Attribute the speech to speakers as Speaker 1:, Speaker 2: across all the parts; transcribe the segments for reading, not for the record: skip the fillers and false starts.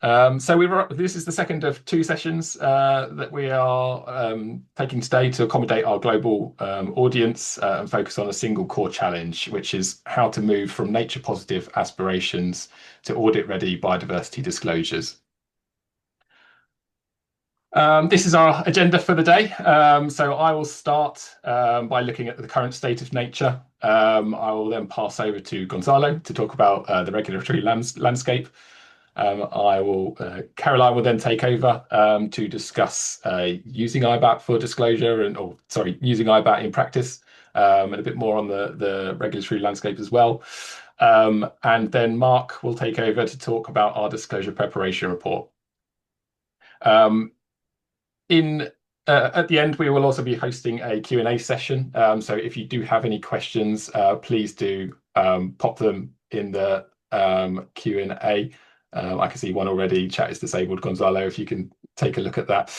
Speaker 1: This is the second of two sessions that we are taking today to accommodate our global audience and focus on a single core challenge, which is how to move from nature positive aspirations to audit ready biodiversity disclosures. This is our agenda for the day. So I will start by looking at the current state of nature. I will then pass over to Gonzalo to talk about the regulatory landscape. Carlijn will then take over to discuss using IBAT for disclosure using IBAT in practice, and a bit more on the regulatory landscape as well. And then Mark will take over to talk about our disclosure preparation report. At the end, we will also be hosting a Q&A session. So if you do have any questions, please do pop them in the Q&A. I can see one already. Chat is disabled. Gonzalo, if you can take a look at that.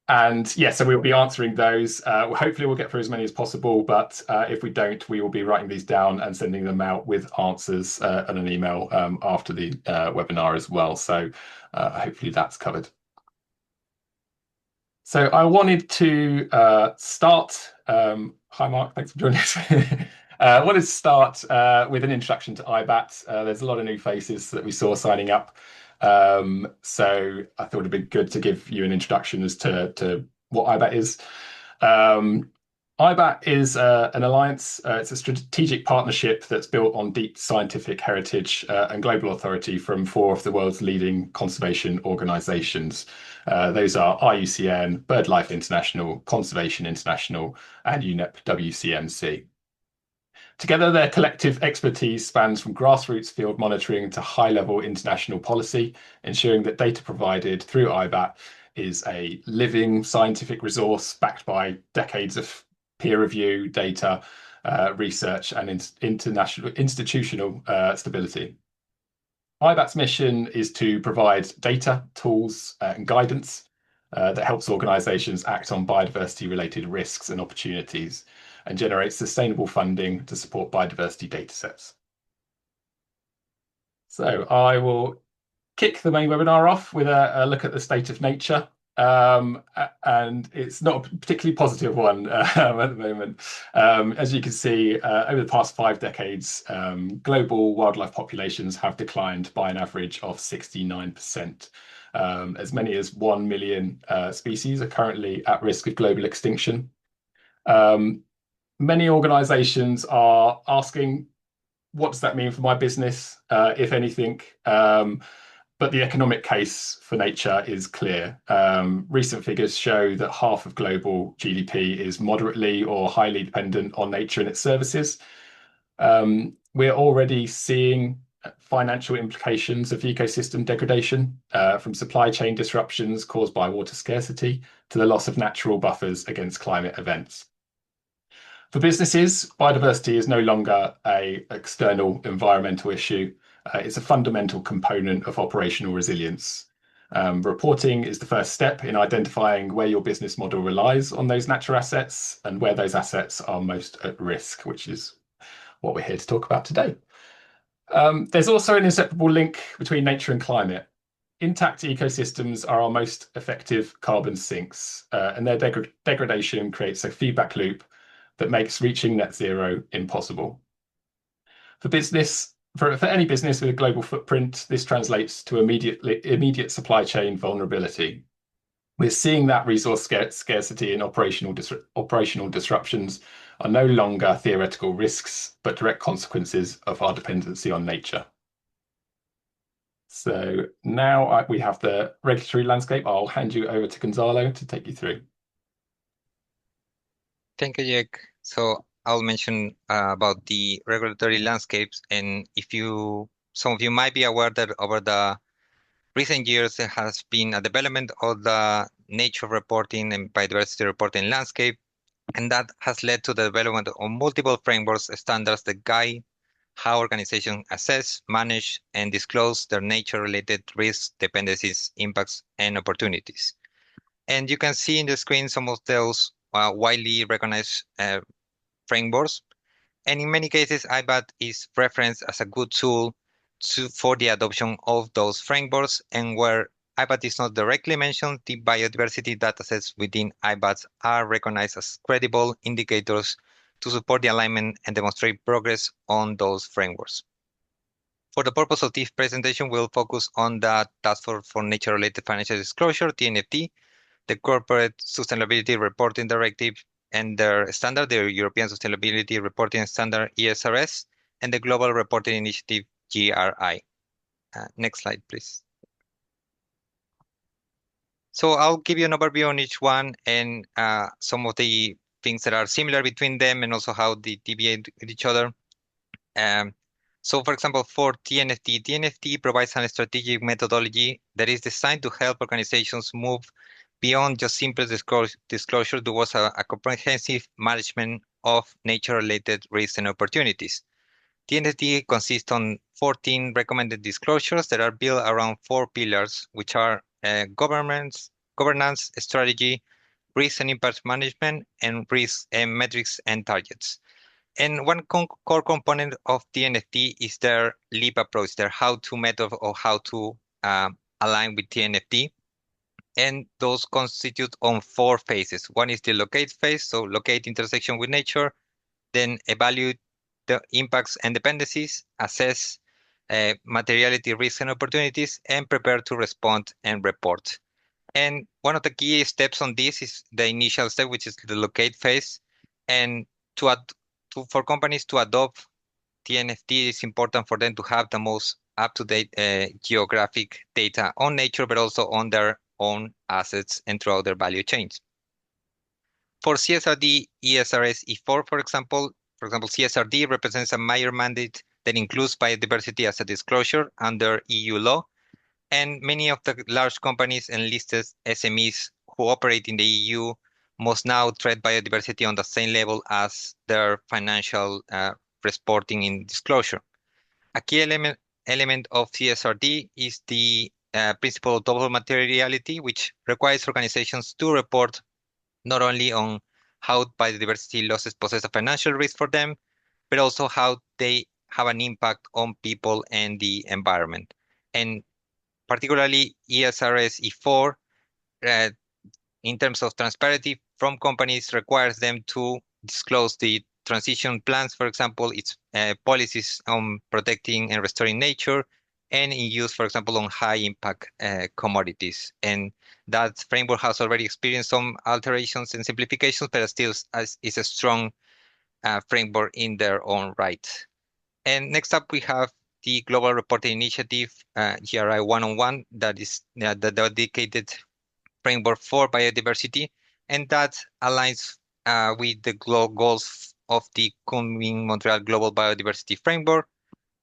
Speaker 1: So we'll be answering those. Hopefully we'll get through as many as possible, but if we don't, we will be writing these down and sending them out with answers and an email after the webinar as well. So hopefully that's covered. So I wanted to start. Hi, Mark. Thanks for joining us. I wanted to start with an introduction to IBAT. There's a lot of new faces that we saw signing up. So I thought it'd be good to give you an introduction as to what IBAT is. IBAT is an alliance. It's a strategic partnership that's built on deep scientific heritage and global authority from 4 of the world's leading conservation organisations. Those are IUCN, BirdLife International, Conservation International, and UNEP WCMC. Together, their collective expertise spans from grassroots field monitoring to high-level international policy, ensuring that data provided through IBAT is a living scientific resource backed by decades of peer review, data, research, and institutional stability. IBAT's mission is to provide data, tools, and guidance that helps organisations act on biodiversity-related risks and opportunities, and generate sustainable funding to support biodiversity datasets. So I will kick the main webinar off with a look at the state of nature. And it's not a particularly positive one at the moment. As you can see, over the past 5 decades, global wildlife populations have declined by an average of 69%. As many as 1 million species are currently at risk of global extinction. Many organisations are asking, what does that mean for my business, if anything? But the economic case for nature is clear. Recent figures show that half of global GDP is moderately or highly dependent on nature and its services. We're already seeing financial implications of ecosystem degradation, from supply chain disruptions caused by water scarcity to the loss of natural buffers against climate events. For businesses, biodiversity is no longer an external environmental issue. It's a fundamental component of operational resilience. Reporting is the first step in identifying where your business model relies on those natural assets and where those assets are most at risk, which is what we're here to talk about today. There's also an inseparable link between nature and climate. Intact ecosystems are our most effective carbon sinks, and their degradation creates a feedback loop that makes reaching net zero impossible. For any business with a global footprint, this translates to immediate supply chain vulnerability. We're seeing that resource scarcity and operational disruptions are no longer theoretical risks, but direct consequences of our dependency on nature. So now we have the regulatory landscape. I'll hand you over to Gonzalo to take you through.
Speaker 2: Thank you, Jack. So I'll mention about the regulatory landscapes, and some of you might be aware that over the recent years there has been a development of the nature reporting and biodiversity reporting landscape, and that has led to the development of multiple frameworks, standards that guide how organizations assess, manage, and disclose their nature-related risks, dependencies, impacts, and opportunities. And you can see in the screen some of those widely recognized frameworks. And in many cases, IBAT is referenced as a good tool for the adoption of those frameworks, and where IBAT is not directly mentioned, the biodiversity datasets within IBAT are recognized as credible indicators to support the alignment and demonstrate progress on those frameworks. For the purpose of this presentation, we'll focus on the Task Force for Nature-Related Financial Disclosure, TNFD, the Corporate Sustainability Reporting Directive and their standard, the European Sustainability Reporting Standard, ESRS, and the Global Reporting Initiative, GRI. Next slide, please. So I'll give you an overview on each one and some of the things that are similar between them and also how they deviate with each other. So for example, for TNFD, TNFD provides a strategic methodology that is designed to help organizations move beyond just simple disclosure towards a comprehensive management of nature-related risks and opportunities. TNFD consists on 14 recommended disclosures that are built around 4 pillars, which are governance, strategy, risk and impact management, and risk and metrics and targets. And one core component of TNFD is their LEAP approach, their how-to method or how to align with TNFD. And those constitute on 4 phases. One is the locate phase, so locate intersection with nature, then evaluate the impacts and dependencies, assess materiality, risks, and opportunities, and prepare to respond and report. And one of the key steps on this is the initial step, which is the locate phase. And for companies to adopt TNFD, it's important for them to have the most up-to-date geographic data on nature, but also on their own assets and throughout their value chains. For CSRD, ESRS, E4, for example, CSRD represents a major mandate that includes biodiversity as a disclosure under EU law, and many of the large companies and listed SMEs who operate in the EU must now treat biodiversity on the same level as their financial reporting and disclosure. A key element of CSRD is the principle of double materiality, which requires organizations to report not only on how biodiversity losses pose a financial risk for them, but also how they have an impact on people and the environment. And particularly ESRS E4, in terms of transparency from companies, requires them to disclose the transition plans, for example, its policies on protecting and restoring nature, and in use, for example, on high impact commodities. And that framework has already experienced some alterations and simplifications, but still is a strong framework in their own right. And next up, we have the Global Reporting Initiative, GRI 101, that is the dedicated framework for biodiversity, and that aligns with the goals of the Kunming-Montreal Global Biodiversity Framework,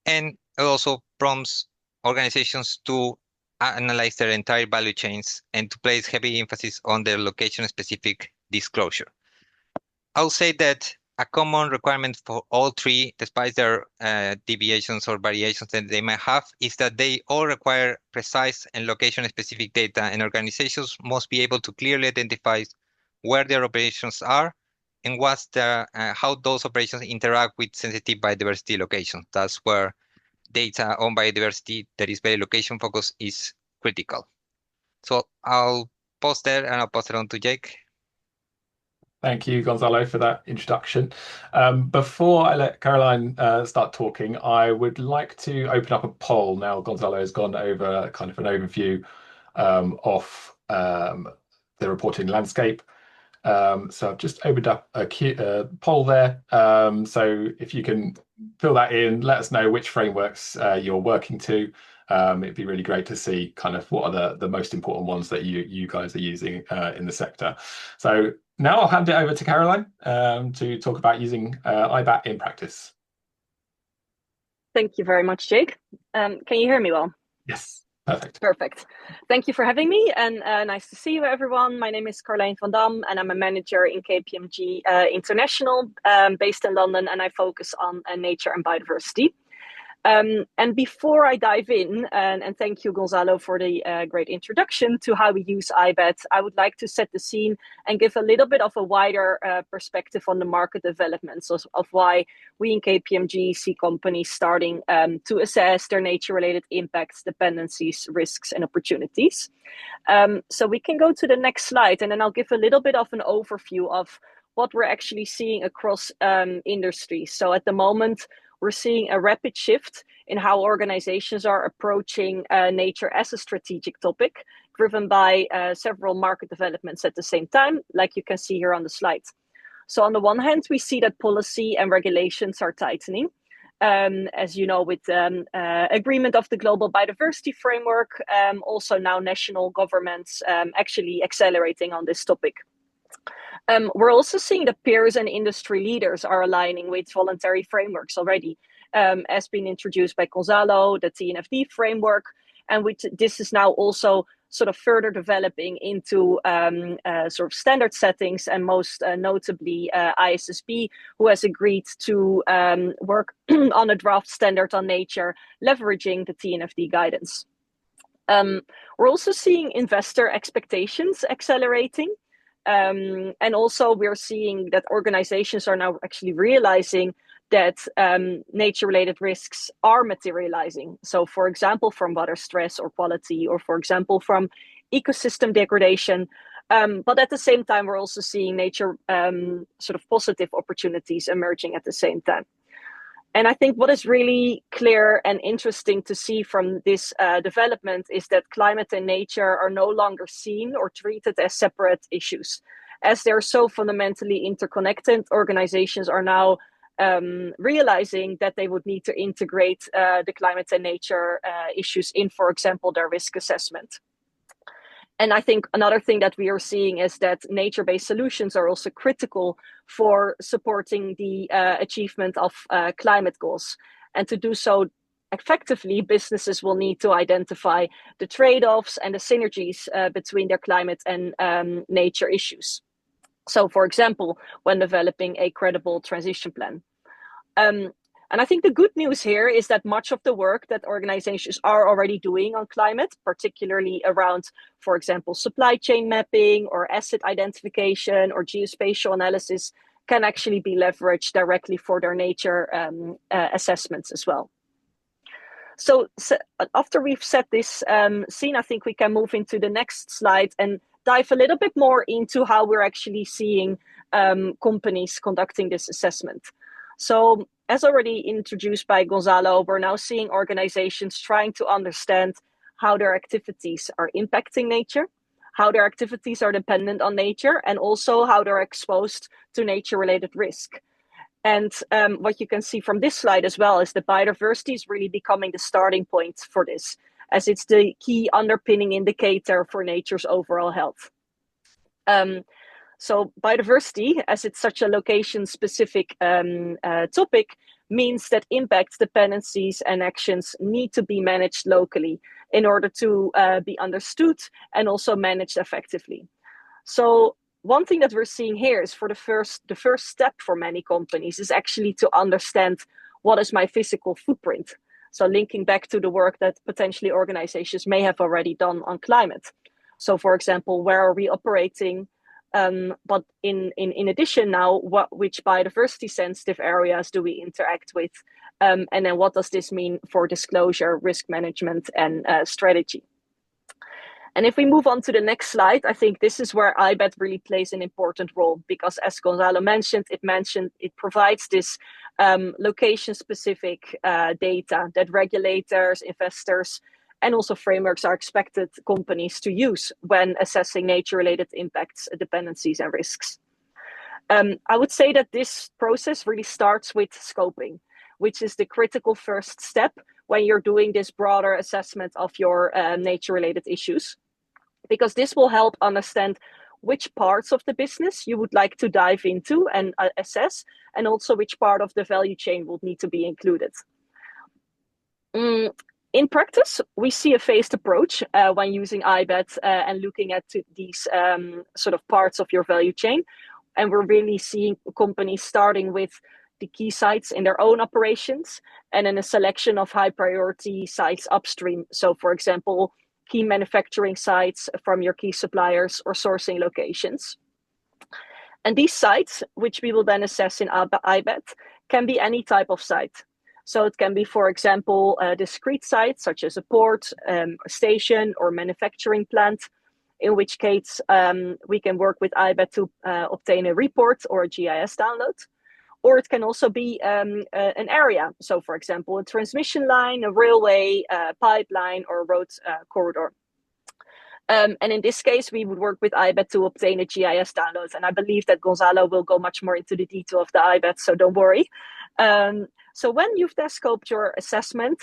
Speaker 2: and it also prompts organizations to analyze their entire value chains and to place heavy emphasis on their location-specific disclosure. I'll say that a common requirement for all 3, despite their deviations or variations that they might have, is that they all require precise and location-specific data, and organizations must be able to clearly identify where their operations are and how those operations interact with sensitive biodiversity locations. That's where data on biodiversity that is very location-focused is critical. So I'll pause there and I'll pass it on to Jake.
Speaker 1: Thank you, Gonzalo, for that introduction. Before I let Carlijn start talking, I would like to open up a poll. Now, Gonzalo has gone over kind of an overview of the reporting landscape. So I've just opened up a poll there. So if you can fill that in, let us know which frameworks you're working to. It'd be really great to see kind of what are the most important ones that you guys are using in the sector. So now I'll hand it over to Carlijn to talk about using IBAT in practice.
Speaker 3: Thank you very much, Jake. Can you hear me well?
Speaker 1: Yes, perfect.
Speaker 3: Perfect. Thank you for having me, and nice to see you, everyone. My name is Carlijn van Dam, and I'm a manager in KPMG International, based in London, and I focus on nature and biodiversity. And before I dive in, and thank you, Gonzalo, for the great introduction to how we use IBAT, I would like to set the scene and give a little bit of a wider perspective on the market developments of why we in KPMG see companies starting to assess their nature-related impacts, dependencies, risks, and opportunities. So we can go to the next slide, and then I'll give a little bit of an overview of what we're actually seeing across industries. So at the moment, we're seeing a rapid shift in how organizations are approaching nature as a strategic topic, driven by several market developments at the same time, like you can see here on the slide. So on the one hand, we see that policy and regulations are tightening. As you know, with agreement of the Global Biodiversity Framework, also now national governments actually accelerating on this topic. We're also seeing that peers and industry leaders are aligning with voluntary frameworks already, as been introduced by Gonzalo, the TNFD framework, and this is now also sort of further developing into sort of standard settings, and most notably ISSB, who has agreed to work on a draft standard on nature, leveraging the TNFD guidance. We're also seeing investor expectations accelerating. And also we're seeing that organizations are now actually realizing that nature-related risks are materializing. So for example, from water stress or quality, or for example, from ecosystem degradation. But at the same time, we're also seeing nature sort of positive opportunities emerging at the same time. And I think what is really clear and interesting to see from this development is that climate and nature are no longer seen or treated as separate issues. As they're so fundamentally interconnected, organizations are now realizing that they would need to integrate the climate and nature issues in, for example, their risk assessment. And I think another thing that we are seeing is that nature-based solutions are also critical for supporting the achievement of climate goals. And to do so effectively, businesses will need to identify the trade-offs and the synergies between their climate and nature issues. So, for example, when developing a credible transition plan. And I think the good news here is that much of the work that organizations are already doing on climate, particularly around, for example, supply chain mapping or asset identification or geospatial analysis, can actually be leveraged directly for their nature assessments as well. So after we've set this scene, I think we can move into the next slide and dive a little bit more into how we're actually seeing companies conducting this assessment. So as already introduced by Gonzalo, we're now seeing organizations trying to understand how their activities are impacting nature, how their activities are dependent on nature, and also how they're exposed to nature-related risk. And what you can see from this slide as well is that biodiversity is really becoming the starting point for this, as it's the key underpinning indicator for nature's overall health. So biodiversity, as it's such a location-specific topic, means that impacts, dependencies, and actions need to be managed locally in order to be understood and also managed effectively. So one thing that we're seeing here is the first step for many companies is actually to understand what is my physical footprint. So linking back to the work that potentially organizations may have already done on climate. So for example, where are we operating? But in addition now, which biodiversity sensitive areas do we interact with? And then what does this mean for disclosure, risk management, and strategy? And if we move on to the next slide, I think this is where IBAT really plays an important role, because as Gonzalo mentioned, it provides this location-specific data that regulators, investors, and also frameworks are expected companies to use when assessing nature-related impacts, dependencies, and risks. I would say that this process really starts with scoping, which is the critical first step when you're doing this broader assessment of your nature-related issues, because this will help understand which parts of the business you would like to dive into and assess, and also which part of the value chain will need to be included. In practice, we see a phased approach when using IBAT and looking at these sort of parts of your value chain. And we're really seeing companies starting with the key sites in their own operations, and then a selection of high priority sites upstream. So for example, key manufacturing sites from your key suppliers or sourcing locations. And these sites, which we will then assess in IBAT, can be any type of site. So it can be, for example, a discrete site, such as a port, a station, or manufacturing plant, in which case we can work with IBAT to obtain a report or a GIS download. Or it can also be an area. So for example, a transmission line, a railway, a pipeline, or a road corridor. And in this case, we would work with IBAT to obtain a GIS download. And I believe that Gonzalo will go much more into the detail of the IBAT, so don't worry. So when you've then scoped your assessment,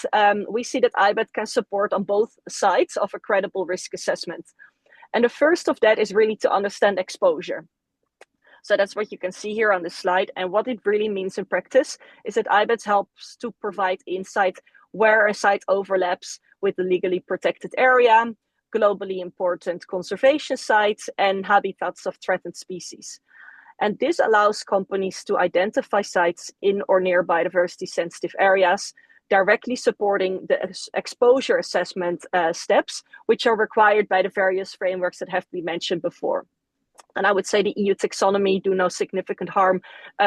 Speaker 3: we see that IBAT can support on both sides of a credible risk assessment. And the first of that is really to understand exposure. So that's what you can see here on the slide. And what it really means in practice is that IBAT helps to provide insight where a site overlaps with the legally protected area, globally important conservation sites, and habitats of threatened species. And this allows companies to identify sites in or near biodiversity sensitive areas, directly supporting the exposure assessment steps, which are required by the various frameworks that have been mentioned before. And I would say the EU taxonomy, do no significant harm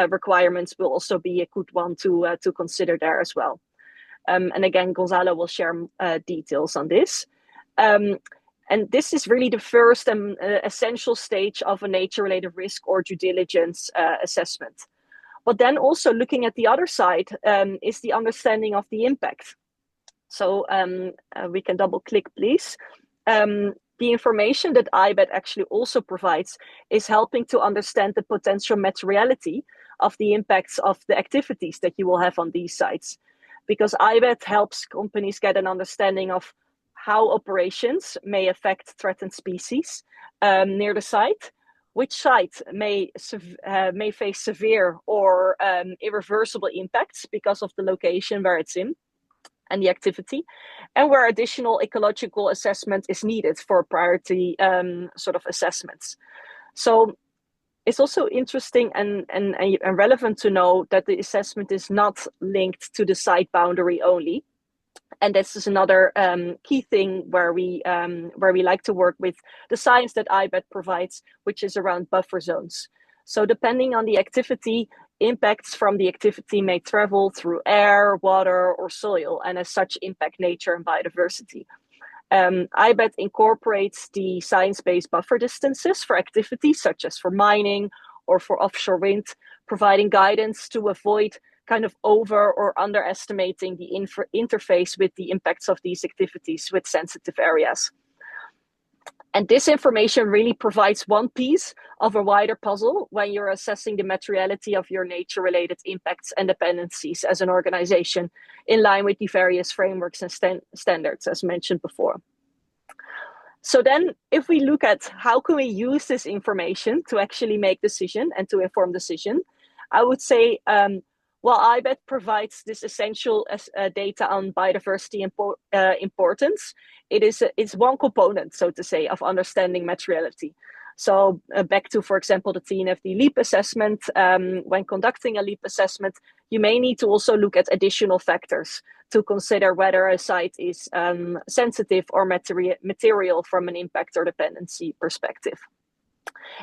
Speaker 3: requirements will also be a good one to consider there as well. And again, Gonzalo will share details on this. And this is really the first and essential stage of a nature-related risk or due diligence assessment. But then also looking at the other side is the understanding of the impact. So we can double click, please. The information that IBAT actually also provides is helping to understand the potential materiality of the impacts of the activities that you will have on these sites. Because IBAT helps companies get an understanding of how operations may affect threatened species near the site, which site may face severe or irreversible impacts because of the location where it's in and the activity, and where additional ecological assessment is needed for priority sort of assessments. So it's also interesting and relevant to know that the assessment is not linked to the site boundary only. And this is another key thing where we like to work with the science that IBAT provides, which is around buffer zones. So depending on the activity, impacts from the activity may travel through air, water, or soil, and as such impact nature and biodiversity. IBAT incorporates the science-based buffer distances for activities such as for mining or for offshore wind, providing guidance to avoid kind of over or underestimating the interface with the impacts of these activities with sensitive areas. And this information really provides one piece of a wider puzzle when you're assessing the materiality of your nature-related impacts and dependencies as an organization, in line with the various frameworks and standards as mentioned before. So then if we look at how can we use this information to actually make decision and to inform decision, I would say, well, IBAT provides this essential data on biodiversity importance. It's one component, so to say, of understanding materiality. So back to, for example, the TNFD LEAP assessment, when conducting a LEAP assessment, you may need to also look at additional factors to consider whether a site is sensitive or material from an impact or dependency perspective.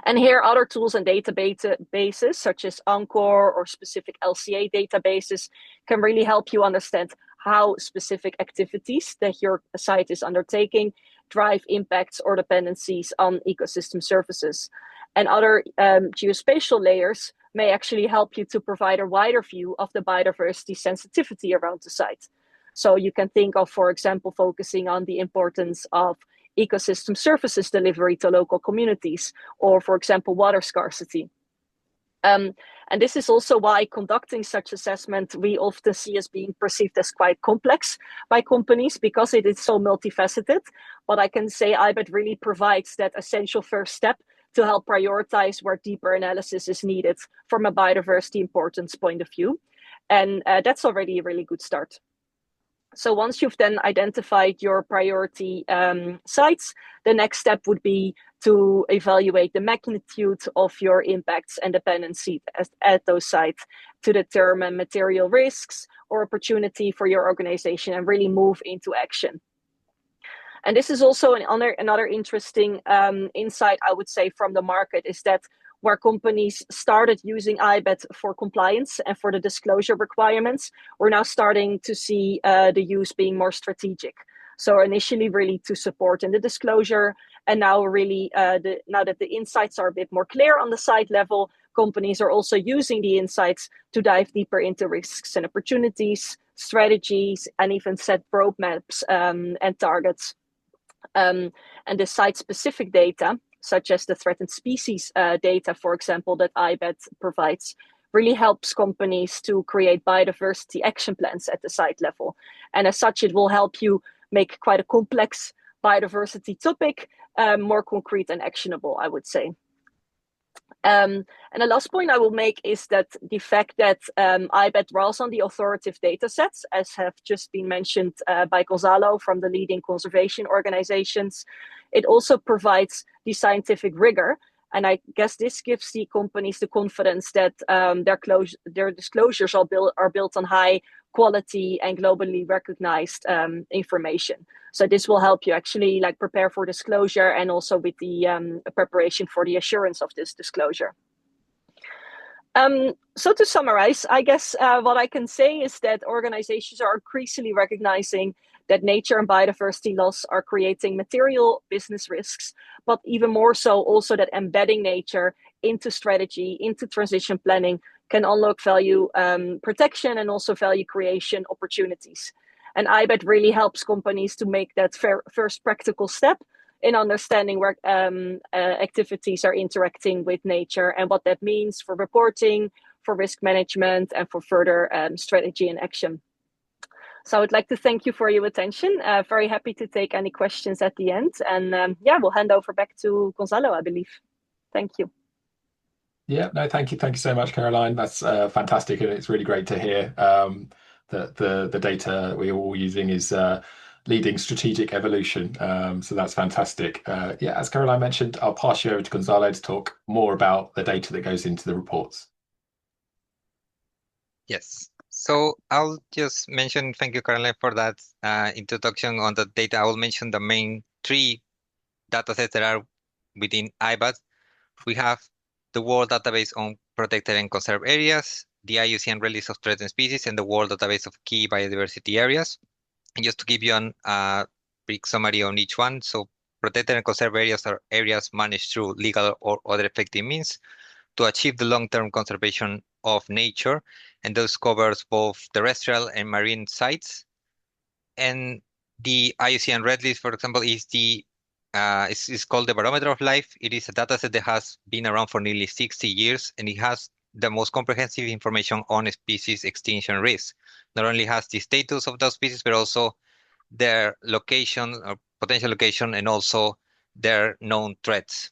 Speaker 3: And here other tools and databases such as Anchor or specific LCA databases can really help you understand how specific activities that your site is undertaking drive impacts or dependencies on ecosystem services. And other geospatial layers may actually help you to provide a wider view of the biodiversity sensitivity around the site. So you can think of, for example, focusing on the importance of ecosystem services delivery to local communities, or for example, water scarcity. And this is also why conducting such assessment we often see as being perceived as quite complex by companies because it is so multifaceted. But I can say IBAT really provides that essential first step to help prioritize where deeper analysis is needed from a biodiversity importance point of view. And that's already a really good start. So once you've then identified your priority sites, the next step would be to evaluate the magnitude of your impacts and dependency at those sites to determine material risks or opportunity for your organization and really move into action. And this is also another interesting insight, I would say, from the market, is that where companies started using IBAT for compliance and for the disclosure requirements, we're now starting to see the use being more strategic. So initially really to support in the disclosure, and now really now that the insights are a bit more clear on the site level, companies are also using the insights to dive deeper into risks and opportunities, strategies, and even set roadmaps and targets. And the site-specific data, such as the threatened species data, for example, that IBAT provides, really helps companies to create biodiversity action plans at the site level. And as such, it will help you make quite a complex biodiversity topic more concrete and actionable, I would say. And the last point I will make is that the fact that IBAT draws on the authoritative data sets, as have just been mentioned by Gonzalo from the leading conservation organizations, it also provides the scientific rigor. And I guess this gives the companies the confidence that their disclosures are built on high quality and globally recognized information. So this will help you actually prepare for disclosure, and also with the preparation for the assurance of this disclosure. So to summarize, I guess what I can say is that organizations are increasingly recognizing that nature and biodiversity loss are creating material business risks, but even more so also that embedding nature into strategy, into transition planning, can unlock value protection and also value creation opportunities. And IBAT really helps companies to make that first practical step in understanding where activities are interacting with nature and what that means for reporting, for risk management, and for further strategy and action. So I would like to thank you for your attention. Very happy to take any questions at the end. And we'll hand over back to Gonzalo, I believe. Thank you.
Speaker 1: Yeah, no, thank you. Thank you so much, Carlijn. That's fantastic. And it's really great to hear that the data we're all using is leading strategic evolution. So that's fantastic. As Carlijn mentioned, I'll pass you over to Gonzalo to talk more about the data that goes into the reports.
Speaker 2: Yes. So I'll just mention, thank you, Carlijn, for that introduction on the data. I will mention the main 3 data sets that are within IBAT. We have the World Database on Protected and Conserved Areas, the IUCN Release of Threatened Species, and the World Database of Key Biodiversity Areas. And just to give you a brief summary on each one, so protected and conserved areas are areas managed through legal or other effective means to achieve the long-term conservation of nature, and those covers both terrestrial and marine sites. And the IUCN Red List, for example, is it's called the Barometer of Life. It is a dataset that has been around for nearly 60 years, and it has the most comprehensive information on species extinction risk. Not only has the status of those species, but also their location or potential location, and also their known threats.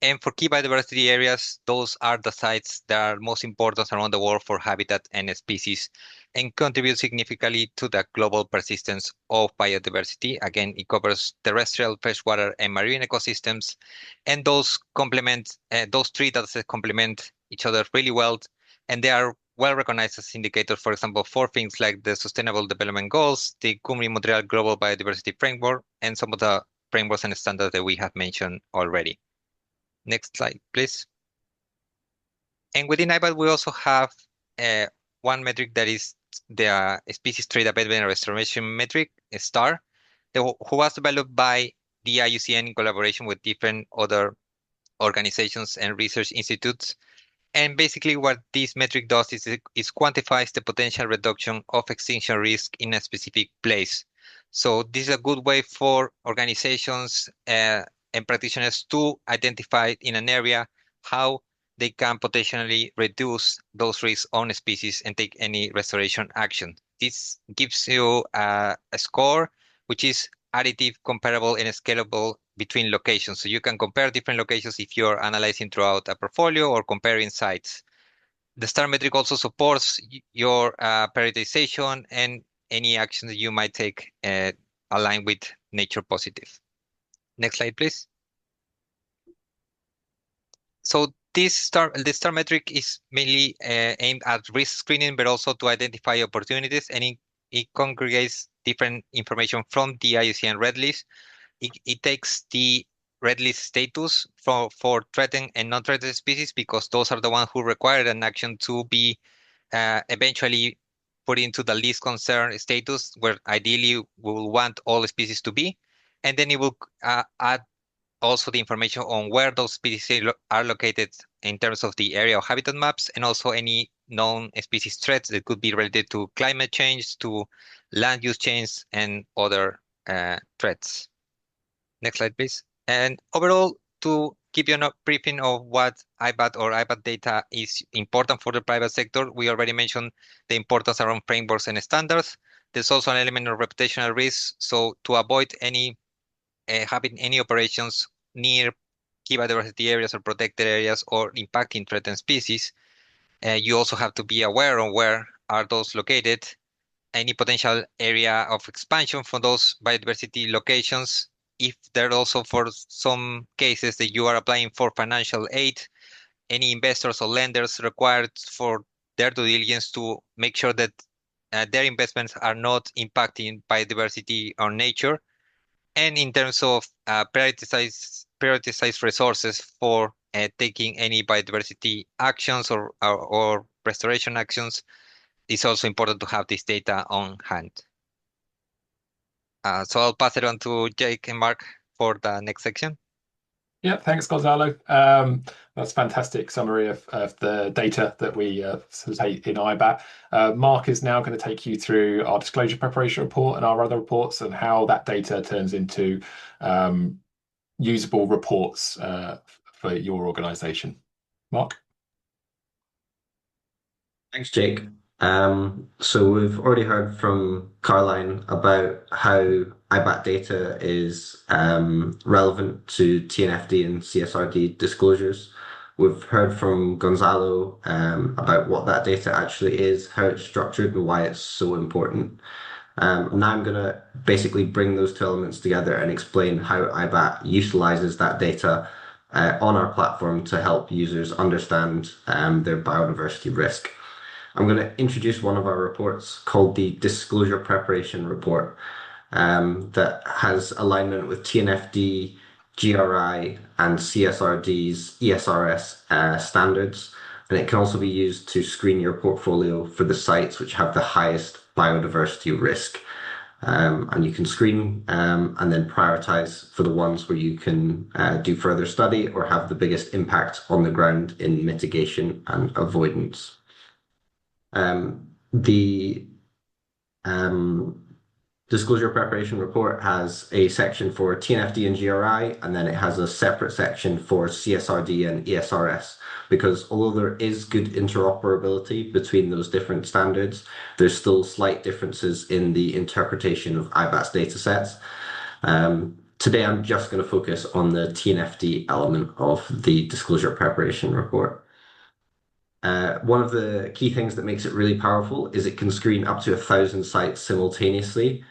Speaker 2: And for key biodiversity areas, those are the sites that are most important around the world for habitat and species, and contribute significantly to the global persistence of biodiversity. Again, it covers terrestrial, freshwater, and marine ecosystems, and those 3 datasets complement each other really well, and they are well recognized as indicators, for example, for things like the Sustainable Development Goals, the Montreal Global Biodiversity Framework, and some of the frameworks and standards that we have mentioned already. Next slide, please. And within IBAT, we also have one metric that is the Species Trade Abatement and Restoration Metric, STAR, who was developed by the IUCN in collaboration with different other organizations and research institutes. And basically what this metric does is quantifies the potential reduction of extinction risk in a specific place. So this is a good way for organizations and practitioners to identify in an area how they can potentially reduce those risks on species and take any restoration action. This gives you a score which is additive, comparable, and scalable between locations. So you can compare different locations if you're analyzing throughout a portfolio or comparing sites. The STAR metric also supports your prioritization and any action that you might take aligned with nature positive. Next slide, please. So the STAR metric is mainly aimed at risk screening, but also to identify opportunities, and it congregates different information from the IUCN Red List. It takes the Red List status for threatened and non-threatened species, because those are the ones who require an action to be eventually put into the least concern status, where ideally we will want all species to be. And then it will add also the information on where those species are located in terms of the area of habitat maps, and also any known species threats that could be related to climate change, to land use change, and other threats. Next slide, please. And overall, to give you a briefing of what IBAT or IBAT data is important for the private sector, we already mentioned the importance around frameworks and standards. There's also an element of reputational risk. So to avoid having any operations near key biodiversity areas or protected areas or impacting threatened species, you also have to be aware of where are those located, any potential area of expansion for those biodiversity locations. If there are also, for some cases, that you are applying for financial aid, any investors or lenders required for their due diligence to make sure that their investments are not impacting biodiversity or nature. And in terms of prioritize resources for taking any biodiversity actions or restoration actions, it's also important to have this data on hand. So I'll pass it on to Jake and Mark for the next section.
Speaker 1: Yeah, thanks, Gonzalo. That's a fantastic summary of the data that we facilitate in IBAT. Mark is now going to take you through our disclosure preparation report and our other reports, and how that data turns into usable reports for your organization. Mark?
Speaker 4: Thanks, Jake. So we've already heard from Carlijn about how IBAT data is relevant to TNFD and CSRD disclosures. We've heard from Gonzalo about what that data actually is, how it's structured, and why it's so important. Now I'm going to basically bring those two elements together and explain how IBAT utilizes that data on our platform to help users understand their biodiversity risk. I'm going to introduce one of our reports called the Disclosure Preparation Report that has alignment with TNFD, GRI, and CSRD's ESRS standards. And it can also be used to screen your portfolio for the sites which have the highest biodiversity risk. And you can screen and then prioritize for the ones where you can do further study or have the biggest impact on the ground in mitigation and avoidance. The Disclosure Preparation Report has a section for TNFD and GRI, and then it has a separate section for CSRD and ESRS, because although there is good interoperability between those different standards, there's still slight differences in the interpretation of IBAT's datasets. Today, I'm just going to focus on the TNFD element of the Disclosure Preparation Report. One of the key things that makes it really powerful is it can screen up to 1,000 sites simultaneously,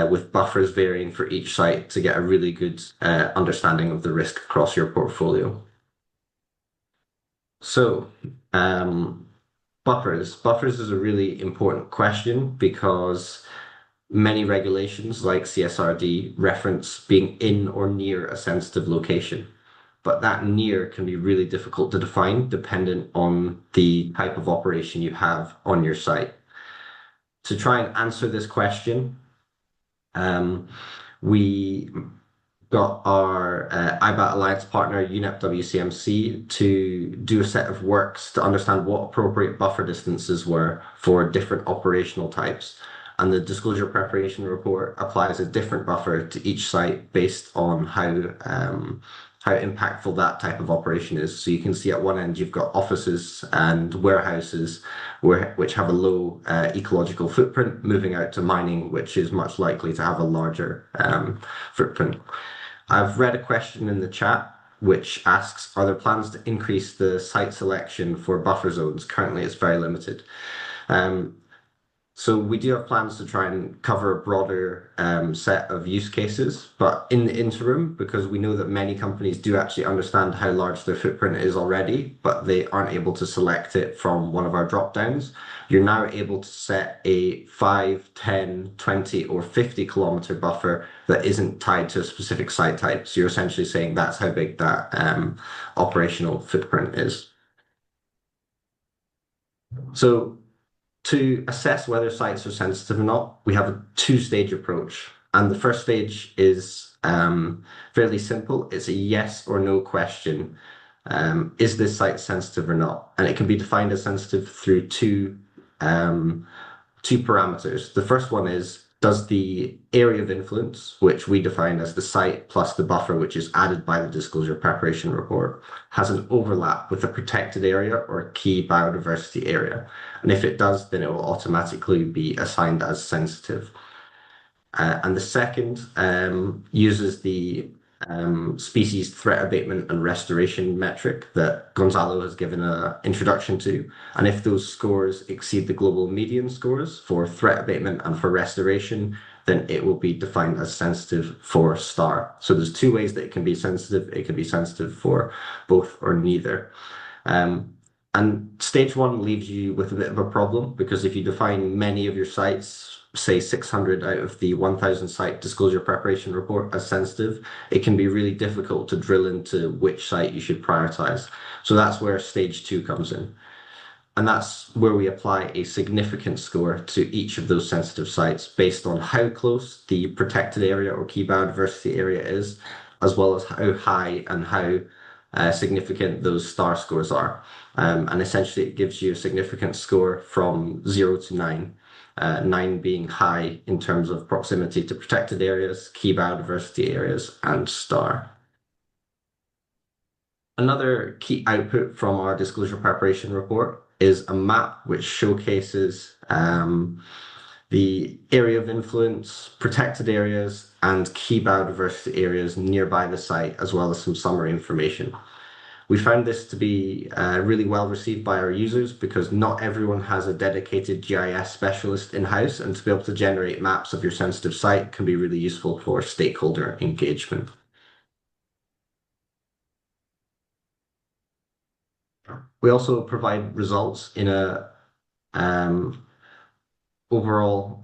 Speaker 4: with buffers varying for each site to get a really good understanding of the risk across your portfolio. So, buffers. Buffers is a really important question because many regulations like CSRD reference being in or near a sensitive location. But that near can be really difficult to define dependent on the type of operation you have on your site. To try and answer this question, we got our IBAT Alliance partner, UNEP WCMC, to do a set of works to understand what appropriate buffer distances were for different operational types. And the Disclosure Preparation Report applies a different buffer to each site based on how impactful that type of operation is. So you can see at one end, you've got offices and warehouses which have a low ecological footprint, moving out to mining, which is much likely to have a larger footprint. I've read a question in the chat which asks, are there plans to increase the site selection for buffer zones? Currently, it's very limited. So we do have plans to try and cover a broader set of use cases, but in the interim, because we know that many companies do actually understand how large their footprint is already, but they aren't able to select it from one of our drop downs, you're now able to set a 5, 10, 20, or 50-kilometer buffer that isn't tied to a specific site type. So you're essentially saying that's how big that operational footprint is. So to assess whether sites are sensitive or not, we have a two-stage approach. And the first stage is fairly simple. It's a yes or no question. Is this site sensitive or not? And it can be defined as sensitive through two parameters. The first one is, does the area of influence, which we define as the site plus the buffer, which is added by the disclosure preparation report, has an overlap with a protected area or a key biodiversity area? And if it does, then it will automatically be assigned as sensitive. And the second uses the species threat abatement and restoration metric that Gonzalo has given an introduction to. And if those scores exceed the global median scores for threat abatement and for restoration, then it will be defined as sensitive for star. So there's two ways that it can be sensitive. It can be sensitive for both or neither. And stage one leaves you with a bit of a problem, because if you define many of your sites, say 600 out of the 1,000 site disclosure preparation report as sensitive, it can be really difficult to drill into which site you should prioritize. So that's where stage two comes in. And that's where we apply a significant score to each of those sensitive sites based on how close the protected area or key biodiversity area is, as well as how high and how significant those star scores are. And essentially it gives you a significant score from 0 to 9. 9 being high in terms of proximity to protected areas, key biodiversity areas, and star. Another key output from our disclosure preparation report is a map which showcases the area of influence, protected areas, and key biodiversity areas nearby the site, as well as some summary information. We found this to be really well received by our users, because not everyone has a dedicated GIS specialist in-house, and to be able to generate maps of your sensitive site can be really useful for stakeholder engagement. We also provide results in a overall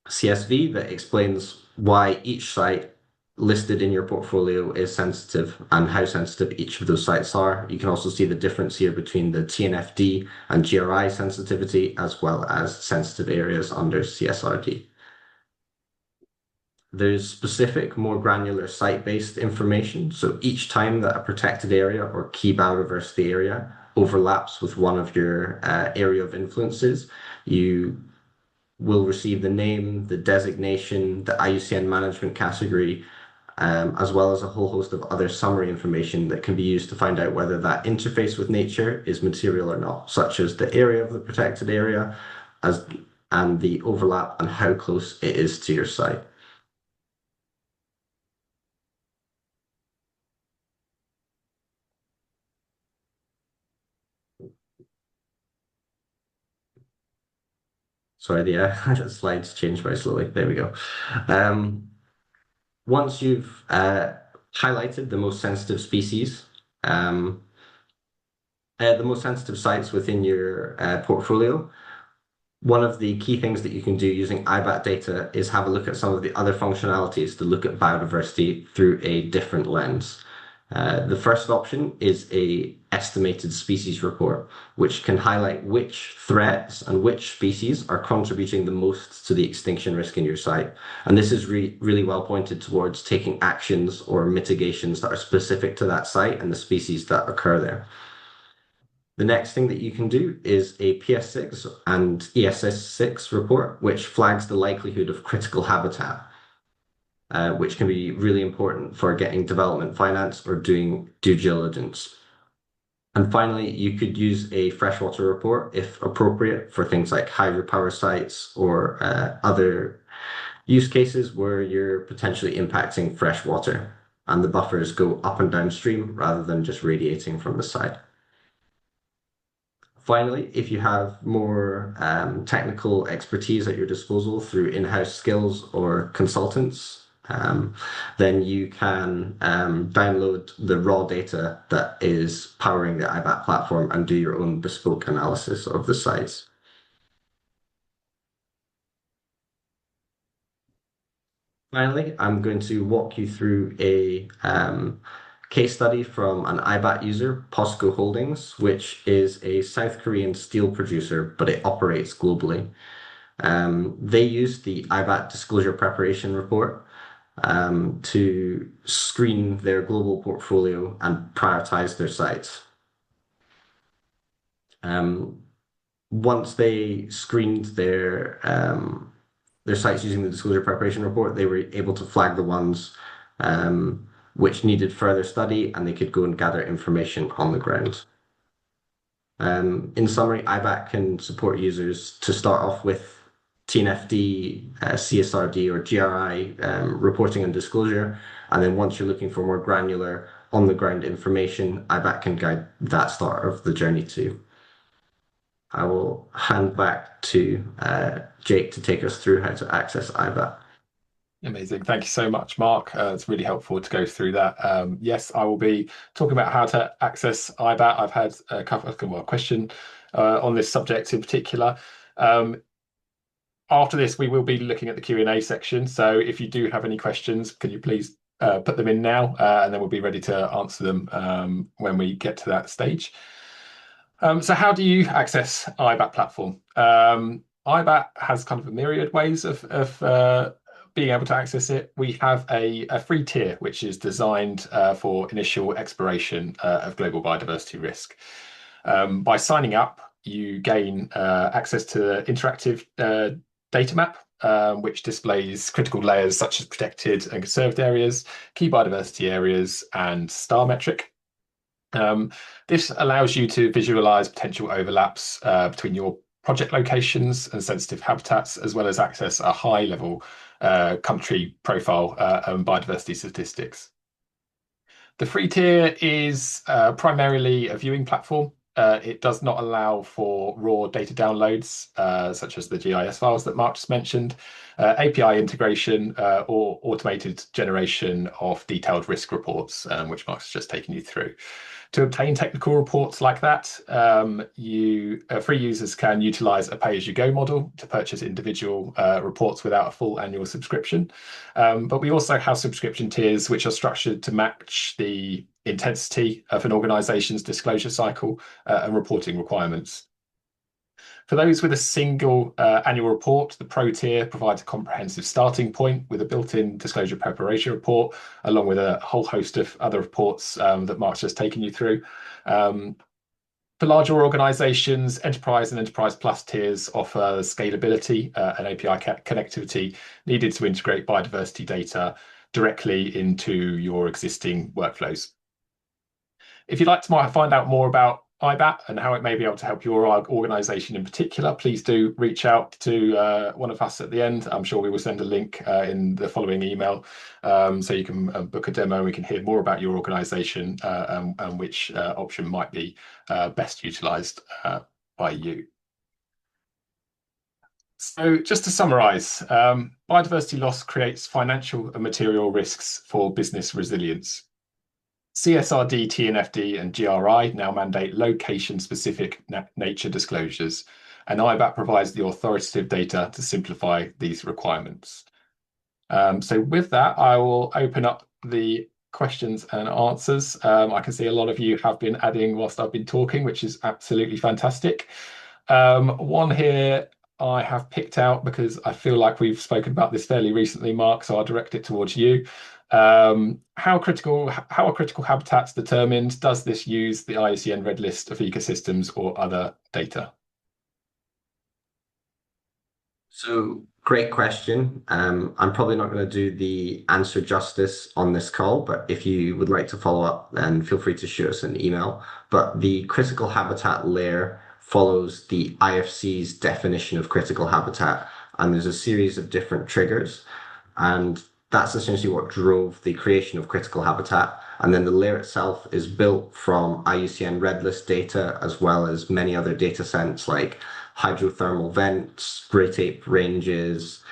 Speaker 4: CSV that explains why each site listed in your portfolio is sensitive and how sensitive each of those sites are. You can also see the difference here between the TNFD and GRI sensitivity, as well as sensitive areas under CSRD. There's specific, more granular site-based information. So each time that a protected area or key biodiversity area overlaps with one of your area of influences, you will receive the name, the designation, the IUCN management category, as well as a whole host of other summary information that can be used to find out whether that interface with nature is material or not, such as the area of the protected area and the overlap and how close it is to your site. Sorry, the slides changed very slowly. There we go. Once you've highlighted the most sensitive species, the most sensitive sites within your portfolio, one of the key things that you can do using IBAT data is have a look at some of the other functionalities to look at biodiversity through a different lens. The first option is a estimated species report, which can highlight which threats and which species are contributing the most to the extinction risk in your site. And this is really well pointed towards taking actions or mitigations that are specific to that site and the species that occur there. The next thing that you can do is a PS6 and ESS6 report, which flags the likelihood of critical habitat, which can be really important for getting development finance or doing due diligence. And finally, you could use a freshwater report if appropriate for things like hydropower sites or other use cases where you're potentially impacting fresh water and the buffers go up and downstream rather than just radiating from the side. Finally, if you have more technical expertise at your disposal through in-house skills or consultants, then you can download the raw data that is powering the IBAT platform and do your own bespoke analysis of the sites. Finally, I'm going to walk you through a case study from an IBAT user, POSCO Holdings, which is a South Korean steel producer, but it operates globally. They use the IBAT disclosure preparation report to screen their global portfolio and prioritize their sites. Once they screened their sites using the disclosure preparation report, they were able to flag the ones which needed further study, and they could go and gather information on the ground. In summary, IBAT can support users to start off with TNFD, CSRD, or GRI reporting and disclosure, and then once you're looking for more granular on-the-ground information, IBAT can guide that start of the journey too. I will hand back to Jake to take us through how to access IBAT.
Speaker 1: Amazing. Thank you so much, Mark. It's really helpful to go through that. Yes, I will be talking about how to access IBAT. I've had a question on this subject in particular. After this, we will be looking at the Q&A section. So if you do have any questions, can you please put them in now, and then we'll be ready to answer them when we get to that stage. So how do you access IBAT platform? IBAT has kind of a myriad ways of being able to access it. We have a free tier, which is designed for initial exploration of global biodiversity risk. By signing up, you gain access to interactive data map, which displays critical layers such as protected and conserved areas, key biodiversity areas, and star metric. This allows you to visualize potential overlaps between your project locations and sensitive habitats, as well as access a high-level country profile and biodiversity statistics. The free tier is primarily a viewing platform. It does not allow for raw data downloads, such as the GIS files that Mark just mentioned, API integration, or automated generation of detailed risk reports, which Mark's just taken you through. To obtain technical reports like that, free users can utilize a pay-as-you-go model to purchase individual reports without a full annual subscription. But we also have subscription tiers which are structured to match the intensity of an organization's disclosure cycle and reporting requirements. For those with a single annual report, the Pro tier provides a comprehensive starting point with a built-in disclosure preparation report, along with a whole host of other reports that Mark's just taken you through. For larger organizations, Enterprise and Enterprise Plus tiers offer scalability and API connectivity needed to integrate biodiversity data directly into your existing workflows. If you'd like to find out more about IBAT and how it may be able to help your organization in particular, please do reach out to one of us at the end. I'm sure we will send a link in the following email, so you can book a demo and we can hear more about your organization and which option might be best utilized by you. So just to summarize, biodiversity loss creates financial and material risks for business resilience. CSRD, TNFD, and GRI now mandate location-specific nature disclosures, and IBAT provides the authoritative data to simplify these requirements. So with that, I will open up the questions and answers. I can see a lot of you have been adding whilst I've been talking, which is absolutely fantastic. One here I have picked out because I feel like we've spoken about this fairly recently, Mark, so I'll direct it towards you. How are critical habitats determined? Does this use the IUCN Red List of ecosystems or other data?
Speaker 4: So great question. I'm probably not going to do the answer justice on this call, but if you would like to follow up, then feel free to shoot us an email. But the critical habitat layer follows the IFC's definition of critical habitat, and there's a series of different triggers. And that's essentially what drove the creation of critical habitat. And then the layer itself is built from IUCN Red List data, as well as many other data sets like hydrothermal vents, great ape ranges,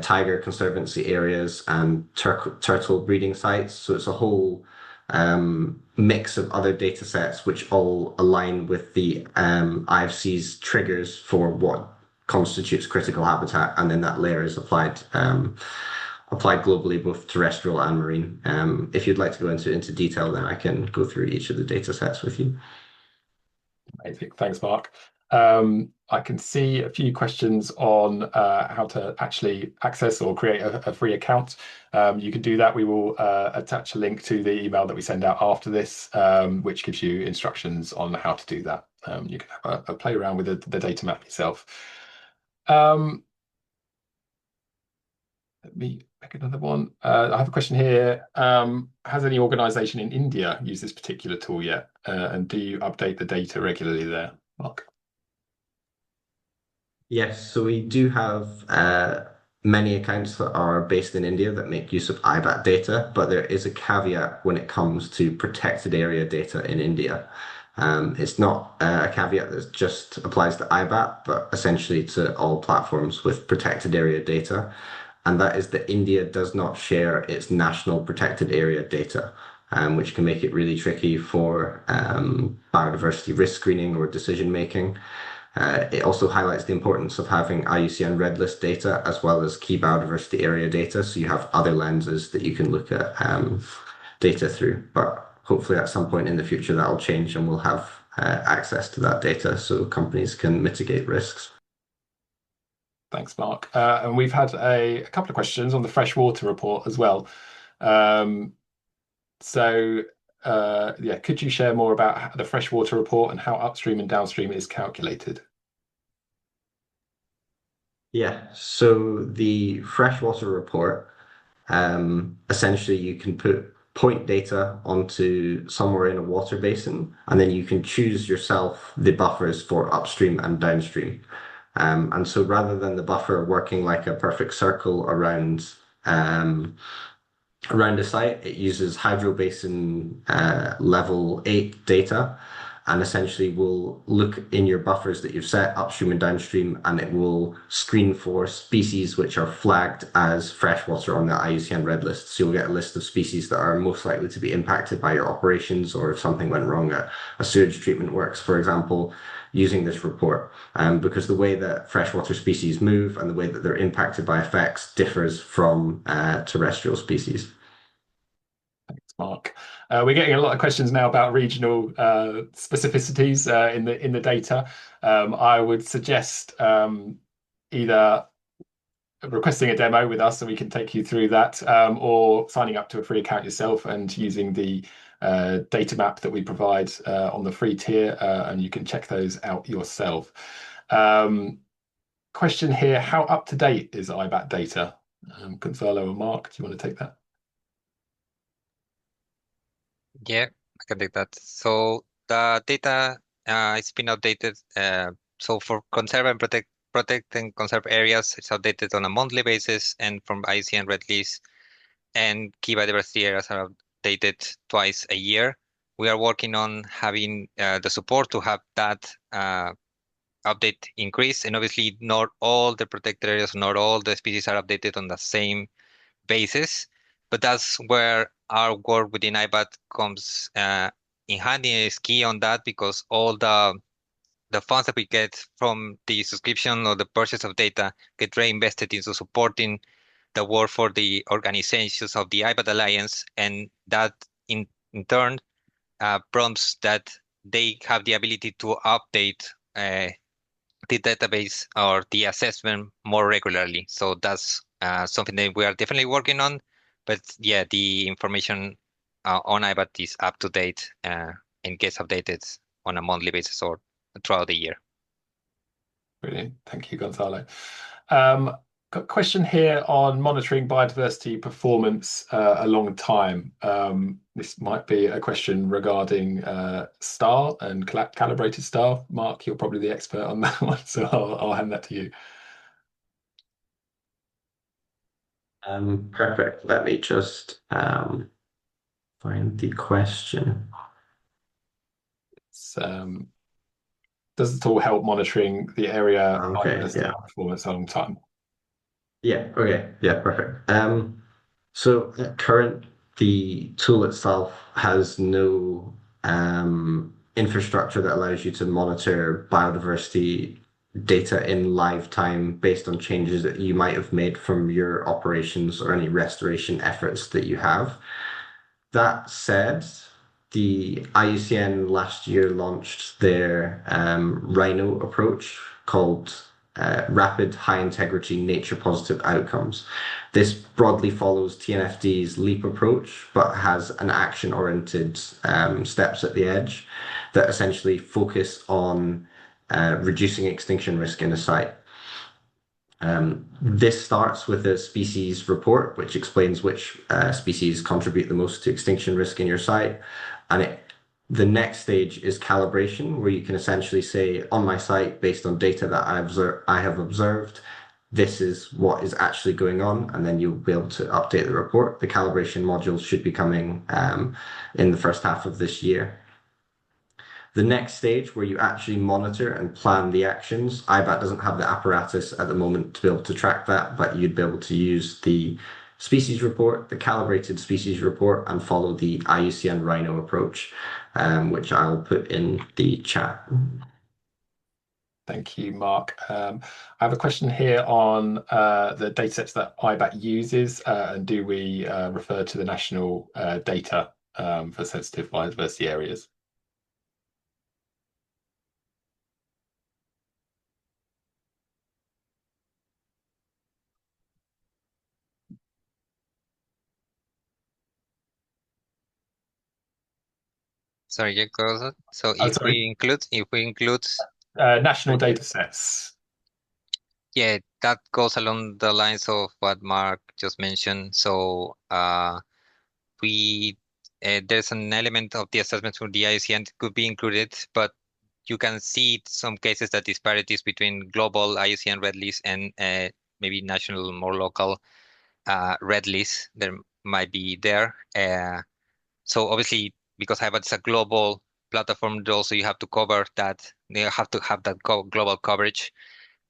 Speaker 4: tiger conservancy areas, and turtle breeding sites. So it's a whole mix of other data sets which all align with the IFC's triggers for what constitutes critical habitat, and then that layer is applied globally, both terrestrial and marine. If you'd like to go into detail, then I can go through each of the data sets with you.
Speaker 1: Amazing. Thanks, Mark. I can see a few questions on how to actually access or create a free account. You can do that. We will attach a link to the email that we send out after this, which gives you instructions on how to do that. You can have a play around with the data map yourself. Let me pick another one. I have a question here. Has any organization in India used this particular tool yet? And do you update the data regularly there, Mark?
Speaker 4: Yes, so we do have many accounts that are based in India that make use of IBAT data, but there is a caveat when it comes to protected area data in India. It's not a caveat that just applies to IBAT, but essentially to all platforms with protected area data. And that is that India does not share its national protected area data, which can make it really tricky for biodiversity risk screening or decision making. It also highlights the importance of having IUCN Red List data as well as key biodiversity area data, so you have other lenses that you can look at data through. But hopefully at some point in the future that will change and we'll have access to that data so companies can mitigate risks.
Speaker 1: Thanks, Mark. And we've had a couple of questions on the freshwater report as well. Yeah, could you share more about the freshwater report and how upstream and downstream is calculated?
Speaker 4: Yeah, so the freshwater report, essentially you can put point data onto somewhere in a water basin, and then you can choose yourself the buffers for upstream and downstream. And so rather than the buffer working like a perfect circle around a site, it uses hydrobasin level 8 data, and essentially will look in your buffers that you've set upstream and downstream, and it will screen for species which are flagged as freshwater on the IUCN Red List. So you'll get a list of species that are most likely to be impacted by your operations, or if something went wrong at a sewage treatment works, for example, using this report. Because the way that freshwater species move and the way that they're impacted by effects differs from terrestrial species.
Speaker 1: Thanks, Mark. We're getting a lot of questions now about regional specificities in the data. I would suggest either requesting a demo with us so we can take you through that, or signing up to a free account yourself and using the data map that we provide on the free tier, and you can check those out yourself. Question here, how up to date is IBAT data? Gonzalo or Mark, do you want to take that?
Speaker 2: Yeah, I can take that. So the data it's been updated. So for conserve and protect and conserve areas, it's updated on a monthly basis, and from IUCN Red List and key biodiversity areas are updated twice a year. We are working on having the support to have that update increase, and obviously not all the protected areas, not all the species are updated on the same basis, but that's where our work within IBAT comes in handy and is key on that, because all the funds that we get from the subscription or the purchase of data get reinvested into supporting the work for the organizations of the IBAT Alliance, and that in turn prompts that they have the ability to update the database or the assessment more regularly. So that's something that we are definitely working on. But yeah, the information on IBAT is up to date and gets updated on a monthly basis or throughout the year.
Speaker 1: Brilliant. Thank you, Gonzalo. Got a question here on monitoring biodiversity performance a long time. This might be a question regarding STAR and calibrated STAR. Mark, you're probably the expert on that one, so I'll hand that to you.
Speaker 4: Perfect. Let me just find the question.
Speaker 1: It's, does it all help monitoring the area
Speaker 4: Okay,
Speaker 1: biodiversity
Speaker 4: yeah.
Speaker 1: performance a long time?
Speaker 4: Yeah, okay. Yeah, perfect. So at current, the tool itself has no infrastructure that allows you to monitor biodiversity data in live time based on changes that you might have made from your operations or any restoration efforts that you have. That said, the IUCN last year launched their Rhino approach called Rapid High Integrity Nature Positive Outcomes. This broadly follows TNFD's LEAP approach, but has an action oriented steps at the edge that essentially focus on reducing extinction risk in a site. This starts with a species report, which explains which species contribute the most to extinction risk in your site. And the next stage is calibration, where you can essentially say, on my site, based on data that I have observed, this is what is actually going on, and then you'll be able to update the report. The calibration modules should be coming in the first half of this year. The next stage, where you actually monitor and plan the actions, IBAT doesn't have the apparatus at the moment to be able to track that, but you'd be able to use the species report, the calibrated species report, and follow the IUCN Rhino approach, which I'll put in the chat.
Speaker 1: Thank you, Mark. I have a question here on the datasets that IBAT uses, and do we refer to the national data for sensitive biodiversity areas?
Speaker 2: Sorry, Jack, what was it? So
Speaker 1: Oh,
Speaker 2: if
Speaker 1: sorry.
Speaker 2: we include,
Speaker 1: National datasets.
Speaker 2: yeah, that goes along the lines of what Mark just mentioned. So we there's an element of the assessment from the ICN that could be included, but you can see some cases that disparities between global IUCN red list and maybe national, more local red list there might be there. So obviously, because IBAT is a global platform, also you have to cover that. You have to have that global coverage,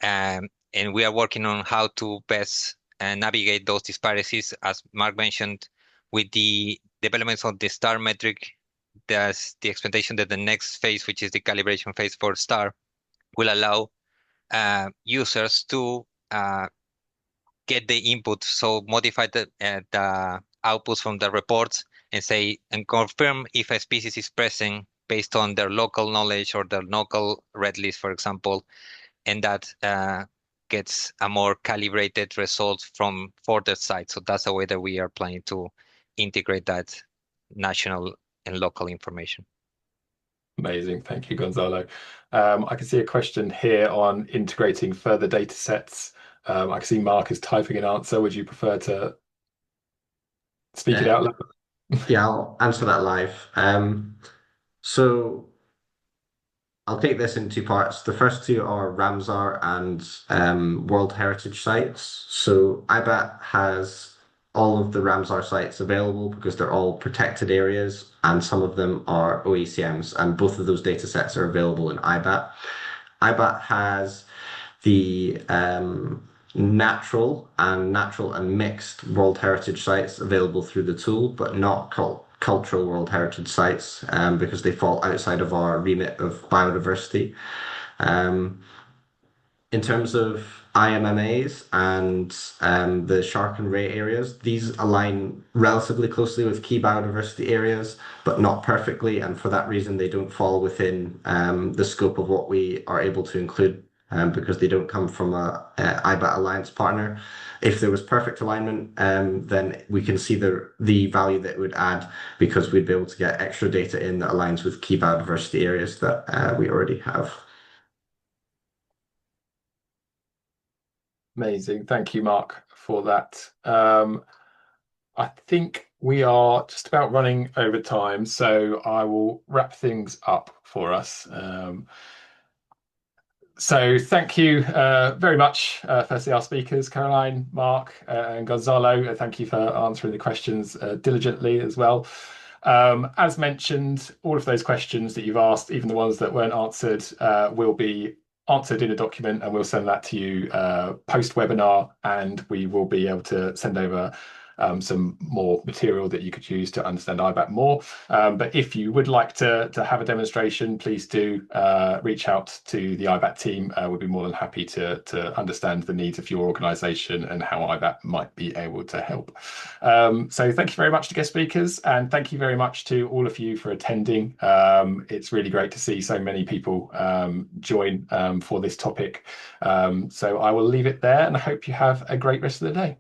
Speaker 2: and we are working on how to best navigate those disparities, as Mark mentioned, with the developments of the STAR metric. There's the expectation that the next phase, which is the calibration phase for STAR, will allow users to get the input, so modify the outputs from the reports and say and confirm if a species is present based on their local knowledge or their local red list, for example, and that gets a more calibrated result from further sites. So that's the way that we are planning to integrate that national and local information.
Speaker 1: Amazing. Thank you, Gonzalo. I can see a question here on integrating further data sets. I can see Mark is typing an answer. Would you prefer to speak it out loud?
Speaker 4: Yeah, I'll answer that live. So I'll take this in two parts. The first two are Ramsar and World Heritage sites. So IBAT has all of the Ramsar sites available because they're all protected areas, and some of them are OECMs, and both of those data sets are available in IBAT. IBAT has the natural and mixed World Heritage sites available through the tool, but not cultural World Heritage sites because they fall outside of our remit of biodiversity. Um, in terms of IMMAs and the shark and ray areas, these align relatively closely with key biodiversity areas, but not perfectly. And for that reason, they don't fall within the scope of what we are able to include because they don't come from a IBAT Alliance partner. If there was perfect alignment, then we can see the value that it would add because we'd be able to get extra data in that aligns with key biodiversity areas that we already have.
Speaker 1: Amazing. Thank you, Mark, for that. I think we are just about running over time, so I will wrap things up for us. So thank you very much, firstly, our speakers, Carlijn, Mark, and Gonzalo. Thank you for answering the questions diligently as well. As mentioned, all of those questions that you've asked, even the ones that weren't answered, will be answered in a document, and we'll send that to you post-webinar, and we will be able to send over some more material that you could use to understand IBAT more. But if you would like to have a demonstration, please do reach out to the IBAT team. We'll be more than happy to understand the needs of your organisation and how IBAT might be able to help. So thank you very much to guest speakers, and thank you very much to all of you for attending. It's really great to see so many people join for this topic. So I will leave it there, and I hope you have a great rest of the day.